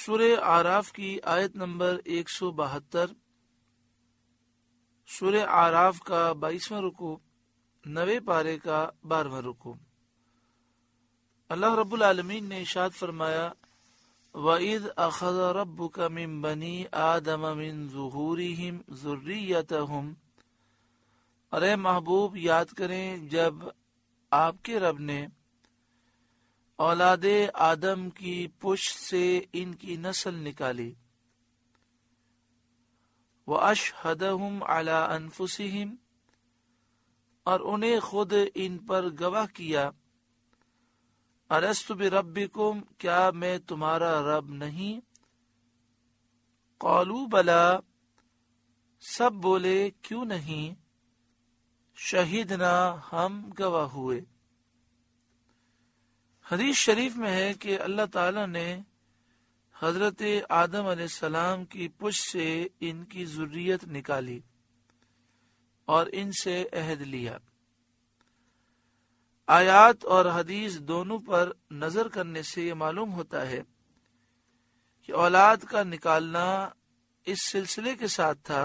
سورہ اعراف کی آیت نمبر 172، سورہ اعراف کا 22واں رکوع، 9ویں پارے کا 12واں رکوع۔ اللہ رب العالمین نے ارشاد فرمایا وَإِذْ أَخَذَ رَبُّكَ مِن بَنِي آدَمَ مِن ظُهُورِهِمْ ذُرِّيَّتَهُمْ، اور اے محبوب یاد کریں جب آپ کے رب نے اولاد آدم کی پشت سے ان کی نسل نکالی، وَأَشْهَدَهُمْ عَلَىٰ أَنفُسِهِمْ، اور انہیں خود ان پر گواہ کیا، الست بربکم، کیا میں تمہارا رب نہیں؟ قالوا بلا، سب بولے کیوں نہیں؟ شہیدنا، ہم گواہ ہوئے۔ حدیث شریف میں ہے کہ اللہ تعالی نے حضرت آدم علیہ السلام کی پشت سے ان کی ذریت نکالی اور ان سے عہد لیا۔ آیات اور حدیث دونوں پر نظر کرنے سے یہ معلوم ہوتا ہے کہ اولاد کا نکالنا اس سلسلے کے ساتھ تھا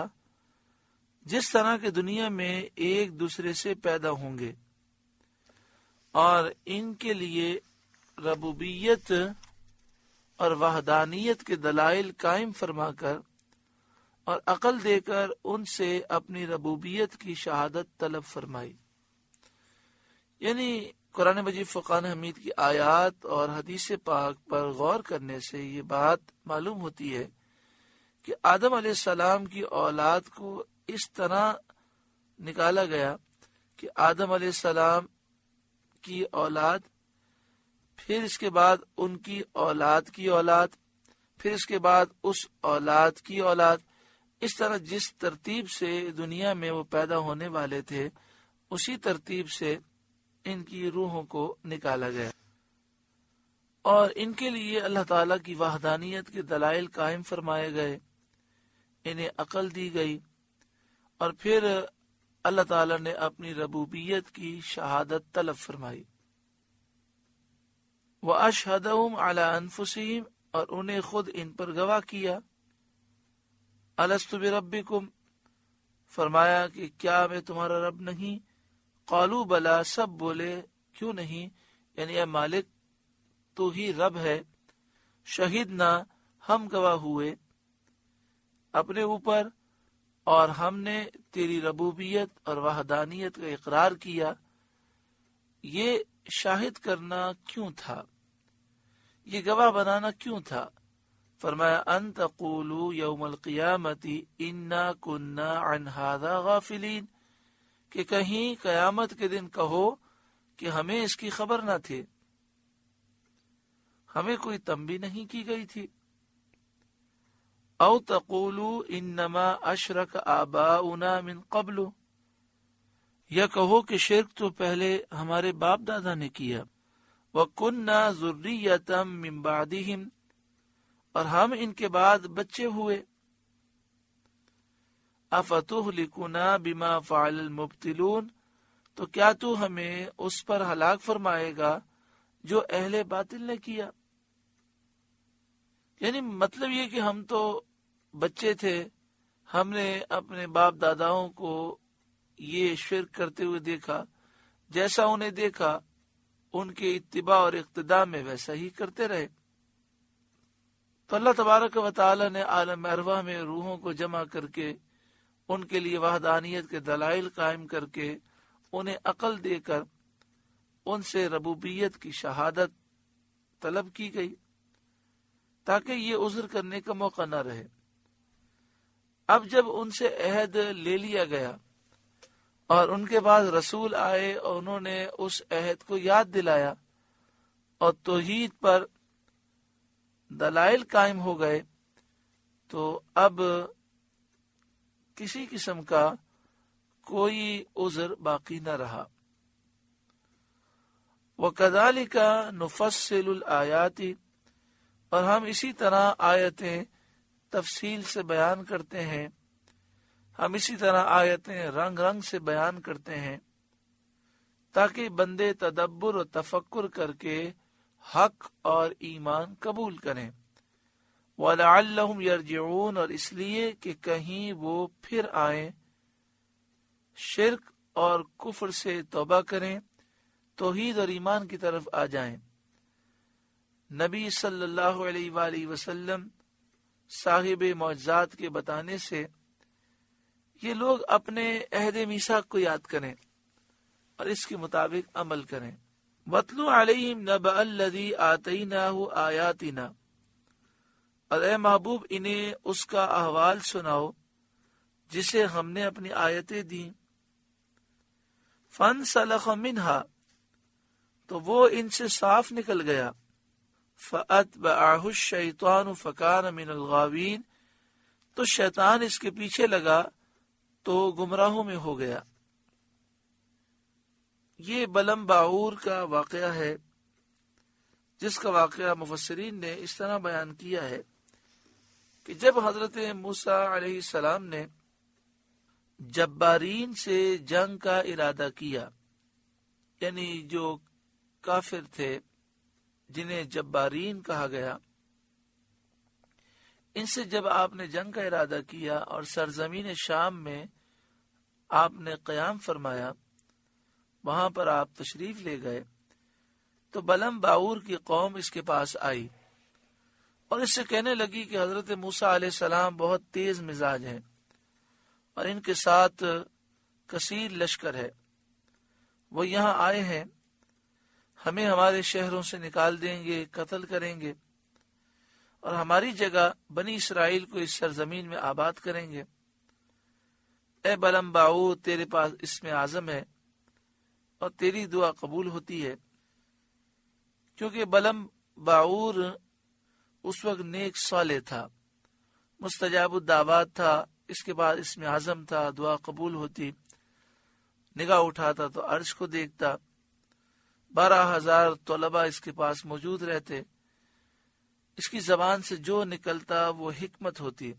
جس طرح کہ دنیا میں ایک دوسرے سے پیدا ہوں گے، اور ان کے لیے ربوبیت اور وحدانیت کے دلائل قائم فرما کر اور عقل دے کر ان سے اپنی ربوبیت کی شہادت طلب فرمائی۔ یعنی قرآن مجید فرقان حمید کی آیات اور حدیث پاک پر غور کرنے سے یہ بات معلوم ہوتی ہے کہ آدم علیہ السلام کی اولاد کو اس طرح نکالا گیا کہ آدم علیہ السلام کی اولاد، پھر اس کے بعد ان کی اولاد کی اولاد، پھر اس کے بعد اس اولاد کی اولاد، اس طرح جس ترتیب سے دنیا میں وہ پیدا ہونے والے تھے اسی ترتیب سے ان کی روحوں کو نکالا گیا، اور ان کے لیے اللہ تعالیٰ کی وحدانیت کے دلائل قائم فرمائے گئے، انہیں عقل دی گئی، اور پھر اللہ تعالیٰ نے اپنی ربوبیت کی شہادت طلب فرمائی۔ وَأَشْهَدَهُمْ عَلَىٰ أَنفُسِهِمْ، اور انہیں خود ان پر گواہ کیا، الست بربکم، فرمایا کہ کیا میں تمہارا رب نہیں؟ قالوا بلا، سب بولے کیوں نہیں، یعنی اے مالک تو ہی رب ہے، شہیدنا، ہم گواہ ہوئے اپنے اوپر، اور ہم نے تیری ربوبیت اور وحدانیت کا اقرار کیا۔ یہ شاہد کرنا کیوں تھا، یہ گواہ بنانا کیوں تھا؟ فرمایا ان تقولوا یوم القیامت انا کنا عن ھذا غافلین، کہ کہیں قیامت کے دن کہو کہ ہمیں اس کی خبر نہ تھی، ہمیں کوئی تنبیہ نہیں کی گئی تھی۔ او تقولوا انما اشرک آباؤنا من قبل، یا کہو کہ شرک تو پہلے ہمارے باپ دادا نے کیا، وَكُنَّا ذُرِّيَّةً مِّن بَعْدِهِمْ، اور ہم ان کے بعد بچے ہوئے۔ أَفَتُهْلِكُنَا بِمَا فَعَلَ الْمُبْطِلُونَ، تو کیا تو ہمیں اس پر ہلاک فرمائے گا جو اہل باطل نے کیا؟ یعنی مطلب یہ کہ ہم تو بچے تھے، ہم نے اپنے باپ داداؤں کو یہ شرک کرتے ہوئے دیکھا، جیسا انہیں دیکھا ان کے اتباع اور اقتداء میں ویسا ہی کرتے رہے۔ تو اللہ تبارک و تعالی نے عالم ارواح میں روحوں کو جمع کر کے ان کے لیے وحدانیت کے دلائل قائم کر کے انہیں عقل دے کر ان سے ربوبیت کی شہادت طلب کی گئی تاکہ یہ عذر کرنے کا موقع نہ رہے۔ اب جب ان سے عہد لے لیا گیا اور ان کے بعد رسول آئے اور انہوں نے اس عہد کو یاد دلایا اور توحید پر دلائل قائم ہو گئے، تو اب کسی قسم کا کوئی عذر باقی نہ رہا۔ وَكَذَلِكَ نُفَصِّلُ الْآيَاتِ، اور ہم اسی طرح آیتیں تفصیل سے بیان کرتے ہیں، ہم اسی طرح آیتیں رنگ رنگ سے بیان کرتے ہیں تاکہ بندے تدبر و تفکر کر کے حق اور ایمان قبول کریں وَلَعَلَّهُمْ يَرْجِعُونَ، اور اس لیے کہ کہیں وہ پھر آئیں، شرک اور کفر سے توبہ کریں، توحید اور ایمان کی طرف آ جائیں۔ نبی صلی اللہ علیہ وآلہ وسلم صاحب معجزات کے بتانے سے یہ لوگ اپنے عہد میثاق کو یاد کریں اور اس کے مطابق عمل کریں۔ وَاتْلُ عَلَيْهِمْ نَبَأَ الَّذِي آتَيْنَاهُ آيَاتِنَا، اور اے محبوب انہیں اس کا احوال سناؤ جسے ہم نے اپنی آیتیں دیں۔ فَانْسَلَخَ مِنْهَا، تو وہ ان سے صاف نکل گیا۔ فَأَتْبَعَهُ الشَّيْطَانُ فَكَانَ مِنَ الْغَاوِينَ، تو شیطان اس کے پیچھے لگا تو گمراہوں میں ہو گیا۔ یہ بلم باعور کا واقعہ ہے، جس کا واقعہ مفسرین نے اس طرح بیان کیا ہے کہ جب حضرت موسیٰ علیہ السلام نے جبارین سے جنگ کا ارادہ کیا، یعنی جو کافر تھے جنہیں جبارین کہا گیا، ان سے جب آپ نے جنگ کا ارادہ کیا اور سرزمین شام میں آپ نے قیام فرمایا، وہاں پر آپ تشریف لے گئے، تو بلم باعور کی قوم اس کے پاس آئی اور اس سے کہنے لگی کہ حضرت موسیٰ علیہ السلام بہت تیز مزاج ہیں اور ان کے ساتھ کثیر لشکر ہے، وہ یہاں آئے ہیں، ہمیں ہمارے شہروں سے نکال دیں گے، قتل کریں گے اور ہماری جگہ بنی اسرائیل کو اس سرزمین میں آباد کریں گے۔ اے بلم باعور، تیرے پاس اسم اعظم ہے اور تیری دعا قبول ہوتی ہے، کیونکہ بلم باعور اس وقت نیک صالح تھا، مستجاب الدعوات تھا، اس کے بعد اسم اعظم تھا، دعا قبول ہوتی، نگاہ اٹھاتا تو عرش کو دیکھتا، 12,000 طلباء اس کے پاس موجود رہتے، اس کی زبان سے جو نکلتا وہ حکمت ہوتی،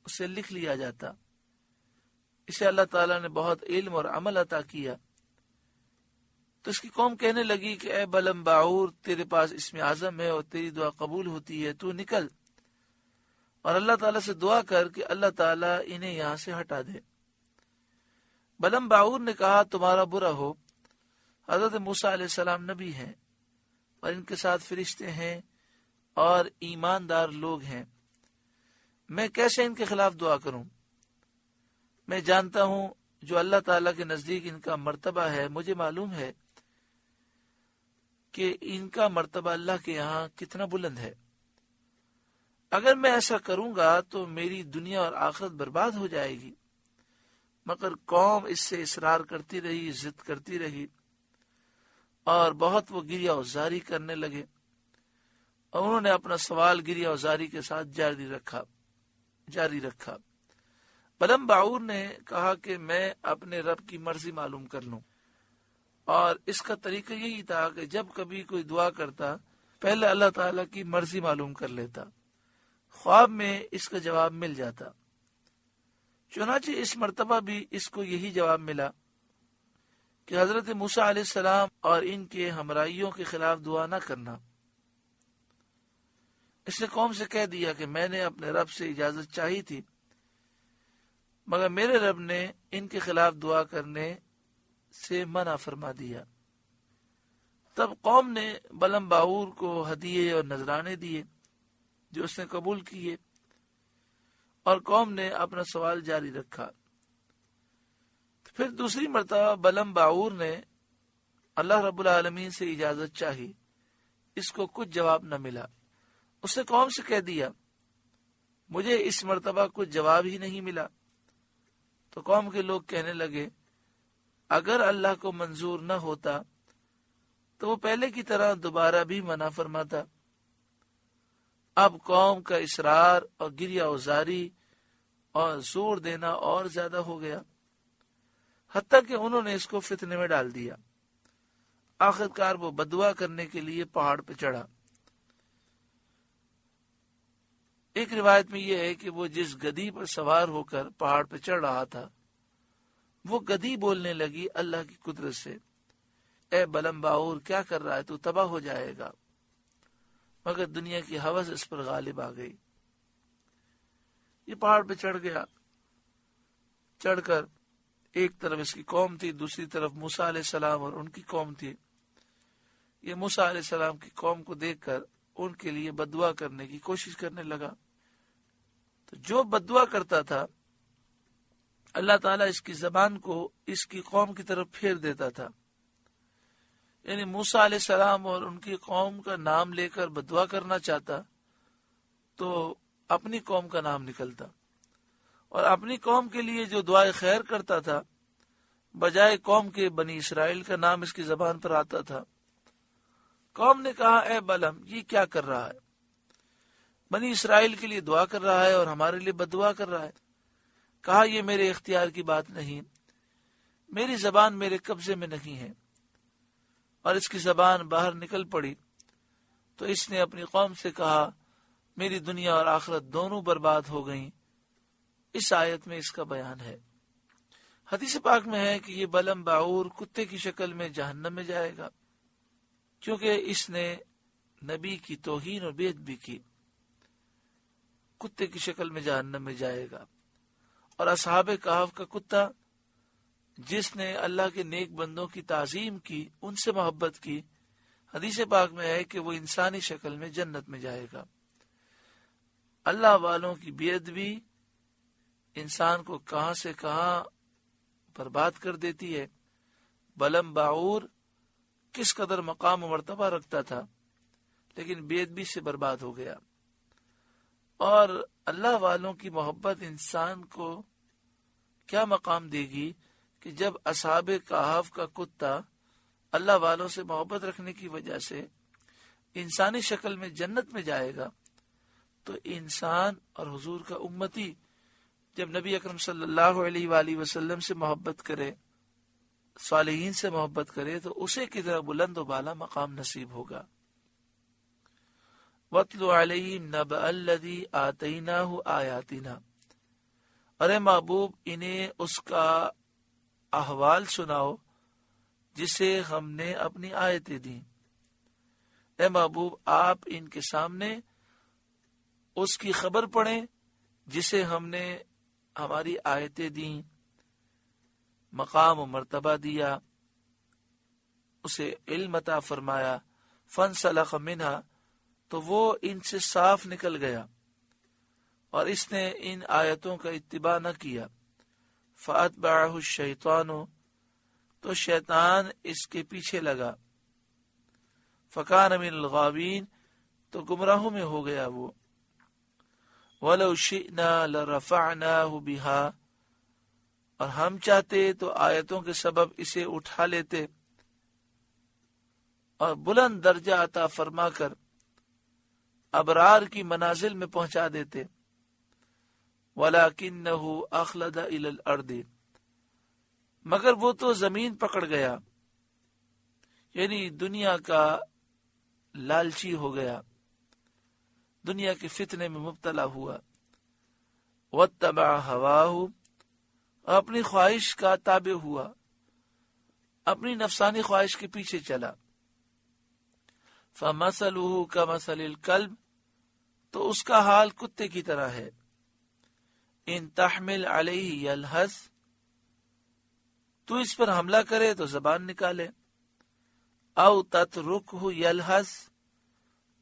اسے لکھ لیا جاتا۔ اسے اللہ تعالیٰ نے بہت علم اور عمل عطا کیا۔ تو اس کی قوم کہنے لگی کہ اے بلم باعور، تیرے پاس اسم اعظم ہے اور تیری دعا قبول ہوتی ہے، تو نکل اور اللہ تعالیٰ سے دعا کر کہ اللہ تعالیٰ انہیں یہاں سے ہٹا دے۔ بلم باعور نے کہا تمہارا برا ہو، حضرت موسیٰ علیہ السلام نبی ہیں اور ان کے ساتھ فرشتے ہیں اور ایماندار لوگ ہیں، میں کیسے ان کے خلاف دعا کروں؟ میں جانتا ہوں جو اللہ تعالیٰ کے نزدیک ان کا مرتبہ ہے، مجھے معلوم ہے کہ ان کا مرتبہ اللہ کے یہاں کتنا بلند ہے۔ اگر میں ایسا کروں گا تو میری دنیا اور آخرت برباد ہو جائے گی۔ مگر قوم اس سے اصرار کرتی رہی، ضد کرتی رہی اور بہت وہ گریہ وزاری کرنے لگے اور انہوں نے اپنا سوال گریہ وزاری کے ساتھ جاری رکھا۔ بلم باعور نے کہا کہ میں اپنے رب کی مرضی معلوم کر لوں، اور اس کا طریقہ یہی تھا کہ جب کبھی کوئی دعا کرتا پہلے اللہ تعالیٰ کی مرضی معلوم کر لیتا، خواب میں اس کا جواب مل جاتا۔ چنانچہ اس مرتبہ بھی اس کو یہی جواب ملا کہ حضرت موسیٰ علیہ السلام اور ان کے ہمراہیوں کے خلاف دعا نہ کرنا۔ اس نے قوم سے کہہ دیا کہ میں نے اپنے رب سے اجازت چاہی تھی، مگر میرے رب نے ان کے خلاف دعا کرنے سے منع فرما دیا۔ تب قوم نے بلم باعور کو ہدیے اور نذرانے دیے جو اس نے قبول کیے، اور قوم نے اپنا سوال جاری رکھا۔ پھر دوسری مرتبہ بلم باعور نے اللہ رب العالمین سے اجازت چاہی، اس کو کچھ جواب نہ ملا۔ اس نے قوم سے کہہ دیا مجھے اس مرتبہ کچھ جواب ہی نہیں ملا۔ تو قوم کے لوگ کہنے لگے اگر اللہ کو منظور نہ ہوتا تو وہ پہلے کی طرح دوبارہ بھی منع فرماتا۔ اب قوم کا اصرار اور گریہ وزاری اور زور دینا اور زیادہ ہو گیا، حتیٰ کہ انہوں نے اس کو فتنے میں ڈال دیا۔ آخرکار وہ بددعا کرنے کے لیے پہاڑ پہ چڑھا۔ ایک روایت میں یہ ہے کہ وہ جس گدی پر سوار ہو کر پہاڑ پہ چڑھ رہا تھا، وہ گدی بولنے لگی اللہ کی قدرت سے، اے بلم باعور کیا کر رہا ہے، تو تباہ ہو جائے گا۔ مگر دنیا کی ہوس اس پر غالب آ گئی۔ یہ پہاڑ پہ چڑھ گیا، چڑھ کر ایک طرف اس کی قوم تھی، دوسری طرف موسیٰ علیہ السلام اور ان کی قوم تھی۔ یہ موسیٰ علیہ السلام کی قوم کو دیکھ کر ان کے لیے بددعا کرنے کی کوشش کرنے لگا۔ تو جو بددعا کرتا تھا اللہ تعالیٰ اس کی زبان کو اس کی قوم کی طرف پھیر دیتا تھا، یعنی موسیٰ علیہ السلام اور ان کی قوم کا نام لے کر بددعا کرنا چاہتا تو اپنی قوم کا نام نکلتا، اور اپنی قوم کے لیے جو دعائے خیر کرتا تھا بجائے قوم کے بنی اسرائیل کا نام اس کی زبان پر آتا تھا۔ قوم نے کہا اے بلعم یہ کیا کر رہا ہے، بنی اسرائیل کے لیے دعا کر رہا ہے اور ہمارے لیے بددعا کر رہا ہے۔ کہا یہ میرے اختیار کی بات نہیں، میری زبان میرے قبضے میں نہیں ہے، اور اس کی زبان باہر نکل پڑی تو اس نے اپنی قوم سے کہا میری دنیا اور آخرت دونوں برباد ہو گئیں۔ اس آیت میں اس کا بیان ہے۔ حدیث پاک میں ہے کہ یہ بلعم باعور کتے کی شکل میں جہنم میں جائے گا، کیونکہ اس نے نبی کی توہین اور بے ادبی کی، کتے کی شکل میں جہنم میں جائے گا۔ اور اصحاب کہف کا کتا جس نے اللہ کے نیک بندوں کی تعظیم کی، ان سے محبت کی، حدیث پاک میں ہے کہ وہ انسانی شکل میں جنت میں جائے گا۔ اللہ والوں کی بے ادبی انسان کو کہاں سے کہاں برباد کر دیتی ہے۔ بلعم باعور کس قدر مقام و مرتبہ رکھتا تھا لیکن بے ادبی سے برباد ہو گیا۔ اور اللہ والوں کی محبت انسان کو کیا مقام دے گی کہ جب اصحاب کہف کا کتا اللہ والوں سے محبت رکھنے کی وجہ سے انسانی شکل میں جنت میں جائے گا، تو انسان اور حضور کا امتی جب نبی اکرم صلی اللہ علیہ وآلہ وسلم سے محبت کرے، صالحین سے محبت کرے، تو اسے کتنا بلند و بالا مقام نصیب ہوگا۔ وَاتْلُ عَلَيْهِمْ نَبَأَ الَّذِي آتَيْنَاهُ آيَاتِنَا، ارے محبوب انہیں اس کا احوال سناؤ جسے ہم نے اپنی آیتیں دیں۔ اے محبوب آپ ان کے سامنے اس کی خبر پڑھیں جسے ہم نے ہماری آیتیں دیں، مقام و مرتبہ دیا، اسے علم عطا فرمایا۔ فَانْسَلَخَ مِنْهَا، تو وہ ان سے صاف نکل گیا اور اس نے ان آیتوں کا اتباع نہ کیا۔ فَأَتْبَعَهُ الشَّيْطَانُ، تو شیطان اس کے پیچھے لگا۔ فَكَانَ مِنَ الْغَاوِينَ، تو گمراہوں میں ہو گیا وہ۔ وَلَوْ شِئْنَا لَرَفَعْنَاهُ بِهَا، اور ہم چاہتے تو آیتوں کے سبب اسے اٹھا لیتے اور بلند درجہ عطا فرما کر ابرار کی منازل میں پہنچا دیتے۔ وَلَكِنَّهُ أَخْلَدَ إِلَى الْأَرْضِ، مگر وہ تو زمین پکڑ گیا، یعنی دنیا کا لالچی ہو گیا، دنیا کے فتنے میں مبتلا ہوا۔ وَاتَّبَعَ هَوَاهُ، اپنی خواہش کا تابع ہوا، اپنی نفسانی خواہش کے پیچھے چلا۔ فَمَثَلُهُ كَمَثَلِ الْكَلْبِ، تو اس کا حال کتے کی طرح ہے۔ إِن تَحْمِلْ عَلَيْهِ يَلْهَثْ، تو اس پر حملہ کرے تو زبان نکالے، او تترکہ یلہث،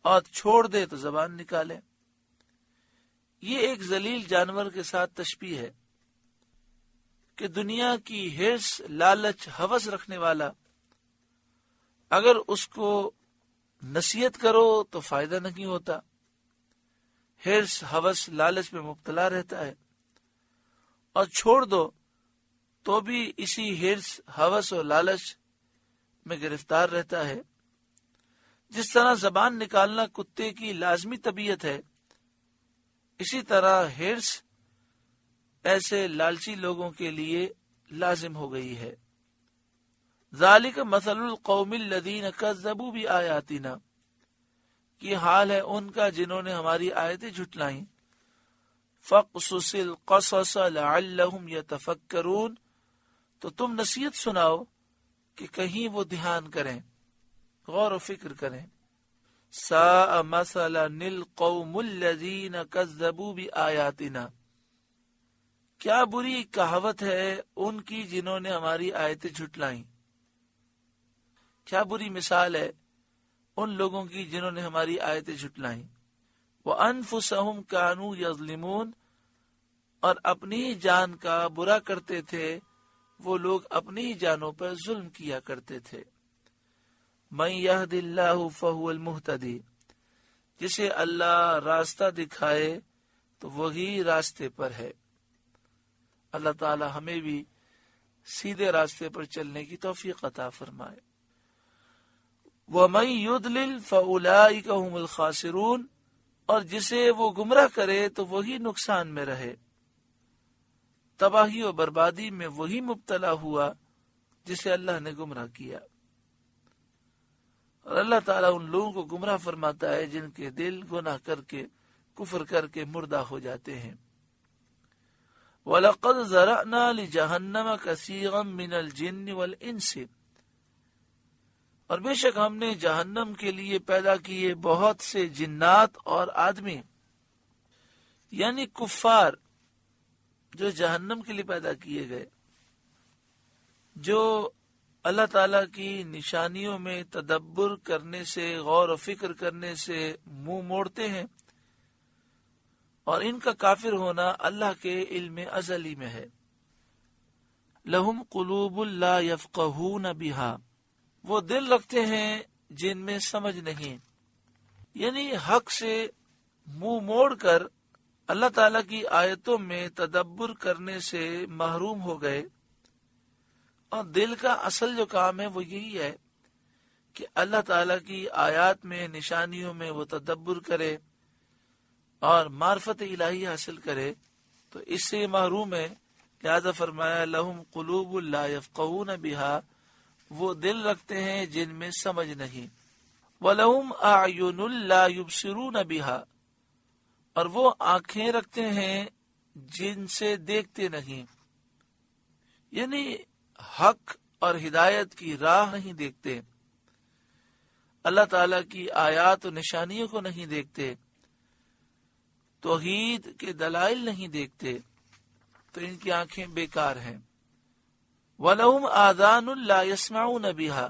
اور چھوڑ دے تو زبان نکالے۔ یہ ایک ذلیل جانور کے ساتھ تشبیہ ہے کہ دنیا کی حرص، لالچ، ہوس رکھنے والا اگر اس کو نصیحت کرو تو فائدہ نہیں ہوتا، حرص، ہوس، لالچ میں مبتلا رہتا ہے، اور چھوڑ دو تو بھی اسی حرص، ہوس اور لالچ میں گرفتار رہتا ہے۔ جس طرح زبان نکالنا کتے کی لازمی طبیعت ہے، اسی طرح حرص ایسے لالچی لوگوں کے لیے لازم ہو گئی ہے۔ ذالک مثل القوم الذین کذبوا بآیاتنا، یہ حال ہے ان کا جنہوں نے ہماری آیتیں جھٹلائیں۔ فاقصص القصص لعلہم یتفکرون، تو تم نصیحت سناؤ کہ کہیں وہ دھیان کریں، غور و فکر کریں۔ ساء مثلا القوم الذین کذبوا بآیاتنا، کیا بری کہاوت ہے ان کی جنہوں نے ہماری آیتیں جھٹلائیں، کیا بری مثال ہے ان لوگوں کی جنہوں نے ہماری آیتیں جھٹلائیں۔ وَأَنفُسَهُمْ كَانُوا يَظْلِمُونَ، اور اپنی ہی جان کا برا کرتے تھے، وہ لوگ اپنی ہی جانوں پر ظلم کیا کرتے تھے۔ مَن يَهْدِ اللَّهُ فَهُوَ الْمُهْتَدِي، جسے اللہ راستہ دکھائے تو وہی راستے پر ہے۔ اللہ تعالی ہمیں بھی سیدھے راستے پر چلنے کی توفیق عطا فرمائے۔ وَمَن يُضْلِلْ فَأُولَٰئِكَ هُمُ الْخَاسِرُونَ، اور جسے وہ گمراہ کرے تو وہی نقصان میں رہے، تباہی و بربادی میں وہی مبتلا ہوا جسے اللہ نے گمراہ کیا۔ اور اللہ تعالیٰ ان لوگوں کو گمراہ فرماتا ہے جن کے دل گناہ کر کے کفر کر کے مردہ ہو جاتے ہیں۔ وَلَقَدْ ذَرَأْنَا لِجَهَنَّمَ كَثِيرًا مِنَ الْجِنِّ وَالْإِنسِ، اور بے شک ہم نے جہنم کے لیے پیدا کیے بہت سے جنات اور آدمی، یعنی کفار جو جہنم کے لیے پیدا کیے گئے، جو اللہ تعالیٰ کی نشانیوں میں تدبر کرنے سے، غور و فکر کرنے سے منہ موڑتے ہیں، اور ان کا کافر ہونا اللہ کے علم ازلی میں ہے۔ لہم قلوب لا یفقہون بہا، وہ دل رکھتے ہیں جن میں سمجھ نہیں، یعنی حق سے منہ موڑ کر اللہ تعالیٰ کی آیتوں میں تدبر کرنے سے محروم ہو گئے۔ اور دل کا اصل جو کام ہے وہ یہی ہے کہ اللہ تعالیٰ کی آیات میں، نشانیوں میں وہ تدبر کرے اور معرفت الہی حاصل کرے، تو اس سے محروم ہے۔ لہذا فرمایا لہم قلوب لا یفقہون بہا، وہ دل رکھتے ہیں جن میں سمجھ نہیں۔ وَلَهُمْ أَعْيُنٌ لَا يُبْصِرُونَ بِهَا، اور وہ آنکھیں رکھتے ہیں جن سے دیکھتے نہیں، یعنی حق اور ہدایت کی راہ نہیں دیکھتے، اللہ تعالیٰ کی آیات و نشانیوں کو نہیں دیکھتے، توحید کے دلائل نہیں دیکھتے، تو ان کی آنکھیں بیکار ہیں۔ وَلَهُمْ آذَانٌ لَا يَسْمَعُونَ بِهَا،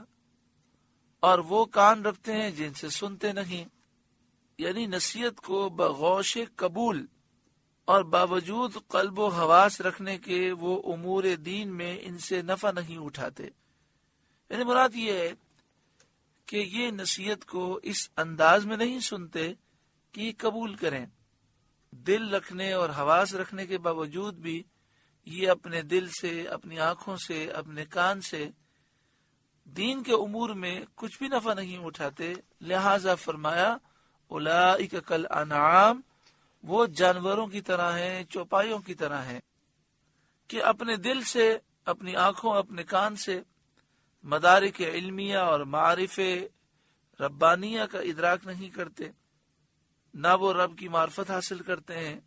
اور وہ کان رکھتے ہیں جن سے سنتے نہیں، یعنی نصیحت کو بغوش قبول اور باوجود قلب و حواس رکھنے کے وہ امور دین میں ان سے نفع نہیں اٹھاتے۔ یعنی مراد یہ ہے کہ یہ نصیحت کو اس انداز میں نہیں سنتے کہ یہ قبول کریں، دل رکھنے اور حواس رکھنے کے باوجود بھی یہ اپنے دل سے، اپنی آنکھوں سے، اپنے کان سے دین کے امور میں کچھ بھی نفع نہیں اٹھاتے۔ لہذا فرمایا اولئک کالانعام، وہ جانوروں کی طرح ہیں، چوپایوں کی طرح ہیں، کہ اپنے دل سے، اپنی آنکھوں، اپنے کان سے مدارک علمیہ اور معارف ربانیہ کا ادراک نہیں کرتے، نہ وہ رب کی معرفت حاصل کرتے ہیں،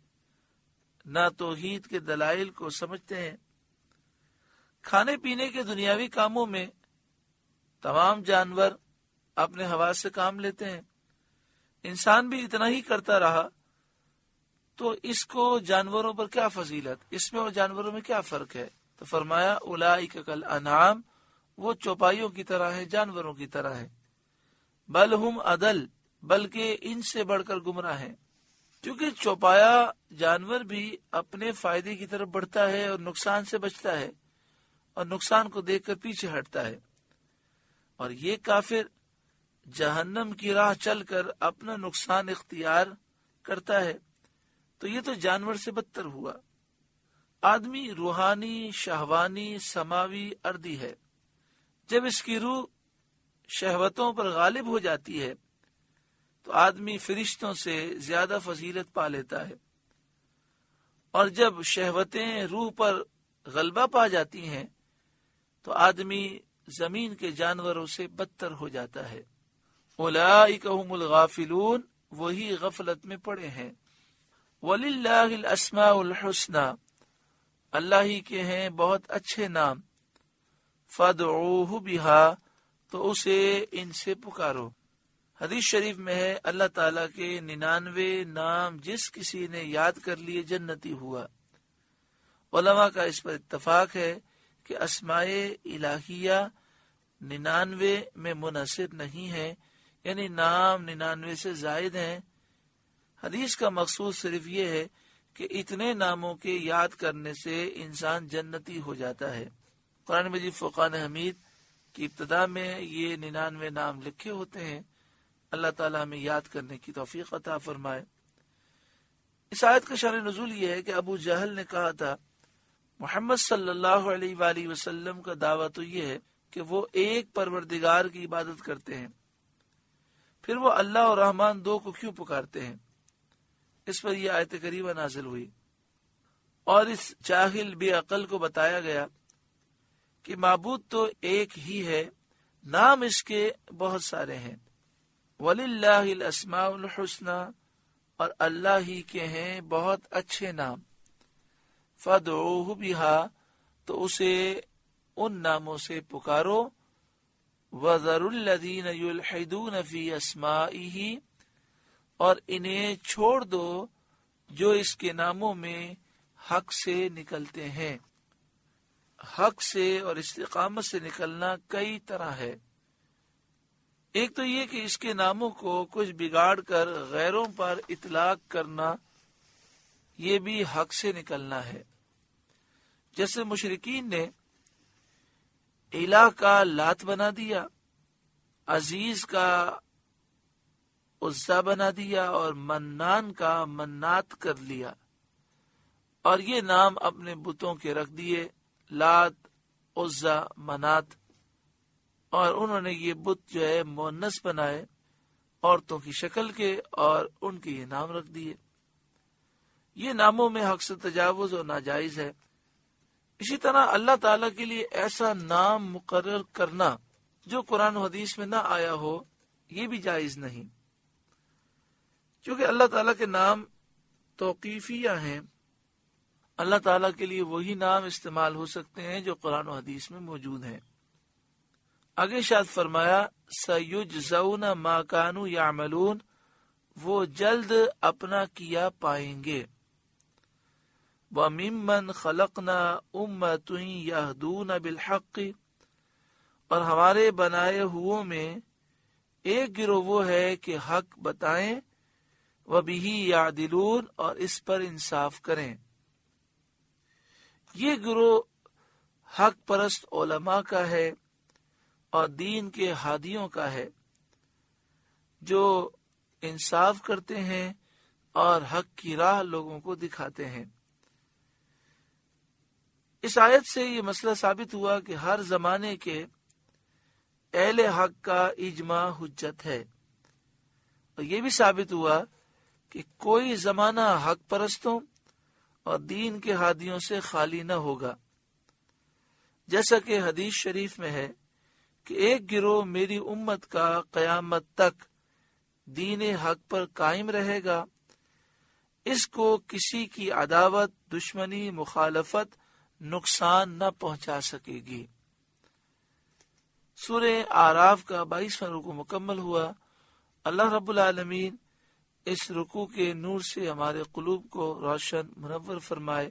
نہ توحید کے دلائل کو سمجھتے ہیں۔ کھانے پینے کے دنیاوی کاموں میں تمام جانور اپنے حواس سے کام لیتے ہیں، انسان بھی اتنا ہی کرتا رہا، تو اس کو جانوروں پر کیا فضیلت، اس میں اور جانوروں میں کیا فرق ہے؟ تو فرمایا اولئک کالانعام، وہ چوپائیوں کی طرح ہے، جانوروں کی طرح ہے۔ بل ہم اضل، بلکہ ان سے بڑھ کر گمراہ ہیں، کیونکہ چوپایا جانور بھی اپنے فائدے کی طرف بڑھتا ہے اور نقصان سے بچتا ہے، اور نقصان کو دیکھ کر پیچھے ہٹتا ہے، اور یہ کافر جہنم کی راہ چل کر اپنا نقصان اختیار کرتا ہے، تو یہ تو جانور سے بدتر ہوا۔ آدمی روحانی، شہوانی، سماوی، ارضی ہے، جب اس کی روح شہوتوں پر غالب ہو جاتی ہے تو آدمی فرشتوں سے زیادہ فضیلت پا لیتا ہے، اور جب شہوتیں روح پر غلبہ پا جاتی ہیں تو آدمی زمین کے جانوروں سے بدتر ہو جاتا ہے۔ اولئک هم الغافلون، وہی غفلت میں پڑے ہیں۔ وَلِلَّهِ الْأَسْمَاءُ الْحُسْنَى، اللہ ہی کے ہیں بہت اچھے نام، فَادْعُوهُ بِهَا، تو اسے ان سے پکارو۔ حدیث شریف میں ہے اللہ تعالیٰ کے 99 نام جس کسی نے یاد کر لیے جنتی ہوا، علماء کا اس پر اتفاق ہے کہ اسماء الہیہ 99 میں منحصر نہیں ہے، یعنی نام 99 سے زائد ہیں۔ حدیث کا مقصود صرف یہ ہے کہ اتنے ناموں کے یاد کرنے سے انسان جنتی ہو جاتا ہے۔ قرآن مجید فرقان حمید کی ابتدا میں یہ 99 نام لکھے ہوتے ہیں۔ اللہ تعالیٰ ہمیں یاد کرنے کی توفیق عطا فرمائے۔ اس آیت کا شان نزول یہ ہے کہ ابو جہل نے کہا تھا محمد صلی اللہ علیہ وآلہ وسلم کا دعویٰ تو یہ ہے کہ وہ ایک پروردگار کی عبادت کرتے ہیں، پھر وہ اللہ اور رحمان دو کو کیوں پکارتے ہیں؟ اس پر یہ آیت کریمہ نازل ہوئی اور اس جاہل بے عقل کو بتایا گیا کہ معبود تو ایک ہی ہے، نام اس کے بہت سارے ہیں۔ وَلِلَّهِ الْأَسْمَاءُ الْحُسْنَى، اور اللہ ہی کے ہیں بہت اچھے نام۔ فَادْعُوهُ بِهَا، تو اسے ان ناموں سے پکارو۔ وَذَرُوا الَّذِينَ يُلْحِدُونَ فِي أَسْمَائِهِ، اور انہیں چھوڑ دو جو اس کے ناموں میں حق سے نکلتے ہیں۔ حق سے اور استقامت سے نکلنا کئی طرح ہے۔ ایک تو یہ کہ اس کے ناموں کو کچھ بگاڑ کر غیروں پر اطلاق کرنا، یہ بھی حق سے نکلنا ہے۔ جیسے مشرکین نے الہ کا لات بنا دیا، عزیز کا عزا بنا دیا اور منان کا منات کر لیا، اور یہ نام اپنے بتوں کے رکھ دیے، لات، عزا، منات، اور انہوں نے یہ بت جو ہے مونس بنائے عورتوں کی شکل کے، اور ان کے یہ نام رکھ دیے۔ یہ ناموں میں حق سے تجاوز اور ناجائز ہے۔ اسی طرح اللہ تعالیٰ کے لیے ایسا نام مقرر کرنا جو قرآن و حدیث میں نہ آیا ہو، یہ بھی جائز نہیں، کیونکہ اللہ تعالیٰ کے نام توقیفیہ ہیں۔ اللہ تعالیٰ کے لیے وہی نام استعمال ہو سکتے ہیں جو قرآن و حدیث میں موجود ہیں۔ آگے ارشاد فرمایا سَيُجْزَوْنَ مَا كَانُوا يَعْمَلُونَ، وہ جلد اپنا کیا پائیں گے۔ وَمِمَّنْ خَلَقْنَا أُمَّةٌ يَهْدُونَ بِالْحَقِّ، اور ہمارے بنائے ہوئوں میں ایک گروہ وہ ہے کہ حق بتائیں، وَبِهِ يَعْدِلُونَ، اور اس پر انصاف کریں۔ یہ گروہ حق پرست علماء کا ہے اور دین کے ہادیوں کا ہے، جو انصاف کرتے ہیں اور حق کی راہ لوگوں کو دکھاتے ہیں۔ اس آیت سے یہ مسئلہ ثابت ہوا کہ ہر زمانے کے اہل حق کا اجماع حجت ہے، اور یہ بھی ثابت ہوا کہ کوئی زمانہ حق پرستوں اور دین کے ہادیوں سے خالی نہ ہوگا۔ جیسا کہ حدیث شریف میں ہے کہ ایک گروہ میری امت کا قیامت تک دین حق پر قائم رہے گا، اس کو کسی کی عداوت، دشمنی، مخالفت نقصان نہ پہنچا سکے گی۔ سورہ اعراف کا 22واں رکوع مکمل ہوا۔ اللہ رب العالمین اس رکوع کے نور سے ہمارے قلوب کو روشن منور فرمائے۔